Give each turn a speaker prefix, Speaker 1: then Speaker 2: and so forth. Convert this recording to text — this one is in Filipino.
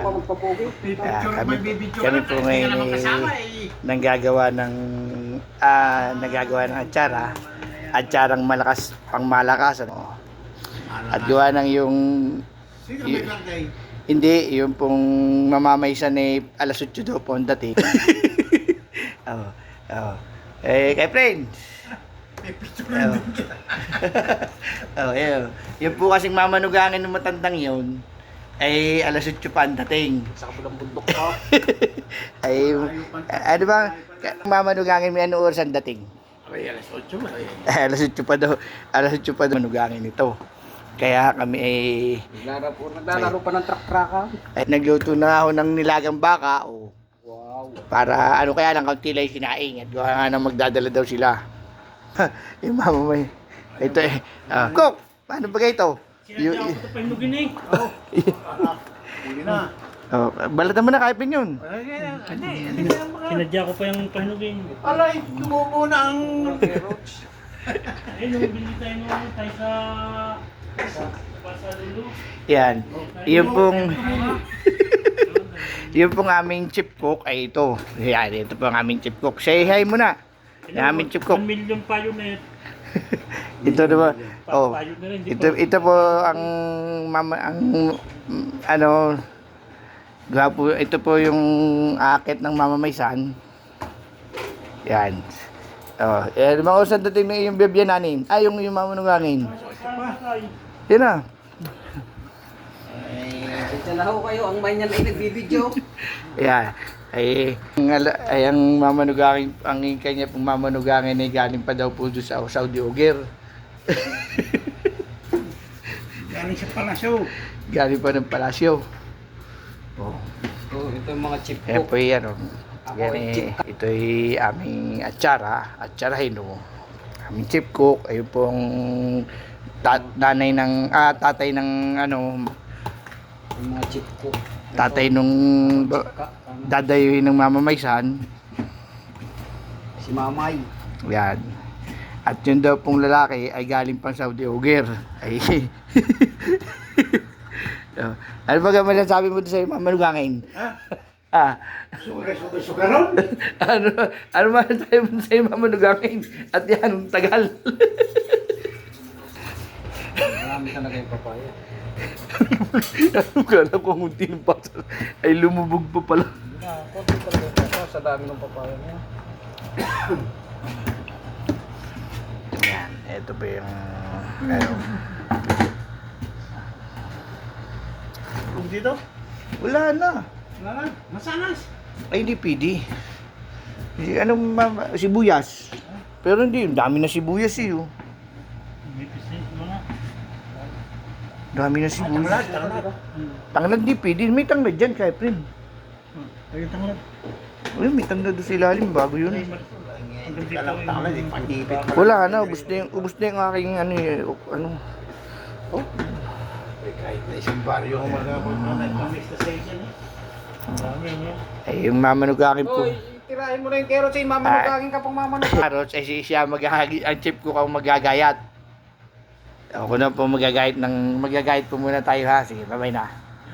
Speaker 1: pa magpapogi.
Speaker 2: Kami po ngayon nanggagawa ng atsarang malakas pangmalakasan. At gawa ng yung hindi, yung pong mamamaysan alas 8 daw po ang dating. Oh, oh. Kay friend. Yung po kasing mamanugangin ng matandang yun ay alas 8 pa ang dating.
Speaker 1: Sa kabilang bundok pa.
Speaker 2: Ay, ano ba? Mamanugangin may ano oras ang dating?
Speaker 1: Ay, alas 8 ba?
Speaker 2: Alas 8 pa daw. Alas 8 pa daw manugangin ito. Kaya kami ay
Speaker 1: Naglalaro pa ng truck-trucka.
Speaker 2: ay nagluto na ako ng nilagang baka. Oh.
Speaker 1: Wow.
Speaker 2: Para ano kaya lang kaunti lang sinaing at gawa nga nang magdadala daw sila. Yung mama may ito Cook! Paano ba ito?
Speaker 3: Sinadya ako ito pahinugin eh. Oo.
Speaker 1: Hindi na.
Speaker 2: Balatan mo na kahit yun.
Speaker 3: Sinadya ko pa yung pahinugin.
Speaker 1: Alay, tumubo na ang...
Speaker 3: Ayun, bumili tayo nung tayo sa Lulu.
Speaker 2: Yan. Yung pong aming chip cook ay ito. Yan, ito po ang aming chip cook. Say hi muna. Yung aming chip cook.
Speaker 3: 1 million pa yun eh.
Speaker 2: Ito diba? Oh.
Speaker 3: Papayo na rin, di ba?
Speaker 2: Ito po ang ano gwapo, ito po yung akit ng Mama Maysan. Yan. Oh, mga usad dating na yung bibiyananin. Ay, yung Mama Nungangin. Yan na.
Speaker 1: Ito na ho kayo, ang may niyan ay nagbibideo.
Speaker 2: Yan. Ay ang Mama Nungangin, ang kanya pong Mama Nungangin ay galing pa daw po doon sa Saudi Oger.
Speaker 1: Galing sa palasyo.
Speaker 2: Galing pa ng palasyo. Oh.
Speaker 1: Oh, ito yung mga chip
Speaker 2: Yan
Speaker 1: cook.
Speaker 2: po yan. Yan ito'y aming atsarahin. Aming chip cook. Ayun pong tatay ng ano,
Speaker 1: Yung mga chip cook.
Speaker 2: tatay nung dadayuhin ng Mama Maysan.
Speaker 1: Si Mamay.
Speaker 2: Yan. At yun daw pong lalaki ay galing pang Saudi Oger. Ay. Ano ba gaman sabi mo sa Mama Nungangin?
Speaker 1: Sugaron?
Speaker 2: ano man sabi mo sa Mama Nungangin? At yan, tagal.
Speaker 1: Marami talaga yung papaya.
Speaker 2: Kala ko ang unti ng pasal ay lumubog pa pala.
Speaker 1: Konti talaga yung papaya sa dami ng papaya niya.
Speaker 2: Yan, ito pa yung ano.
Speaker 1: Kung dito?
Speaker 2: Wala na.
Speaker 1: Wala na. Masanas.
Speaker 2: Ay, hindi pwede. Sibuyas. Pero hindi, dami na sibuyas eh. Oh.
Speaker 3: May pisin mo na.
Speaker 2: Dami na sibuyas. Tanglad di pwede. May tanglad dyan, kaya friend.
Speaker 3: Ayun, tanglad.
Speaker 2: Uy, may tanglad doon sa ilalim. Bago yun.
Speaker 1: Pangipit.
Speaker 2: Wala na. Ubus na yung aking ano eh. Ano.
Speaker 1: Oh. Kahit na isang baryo ko
Speaker 3: Nag-mix na sa isyan eh. Dami niya.
Speaker 2: Ay, yung Mama Nungangin po.
Speaker 1: Oy, tirahin mo na yung carrots eh. Mamanugangin ka pang mamanugangin.
Speaker 2: Carrots, ay siya ang chip ko kung magagayat. Ako na po magagayat po muna tayo ha. Sige, bye-bye na.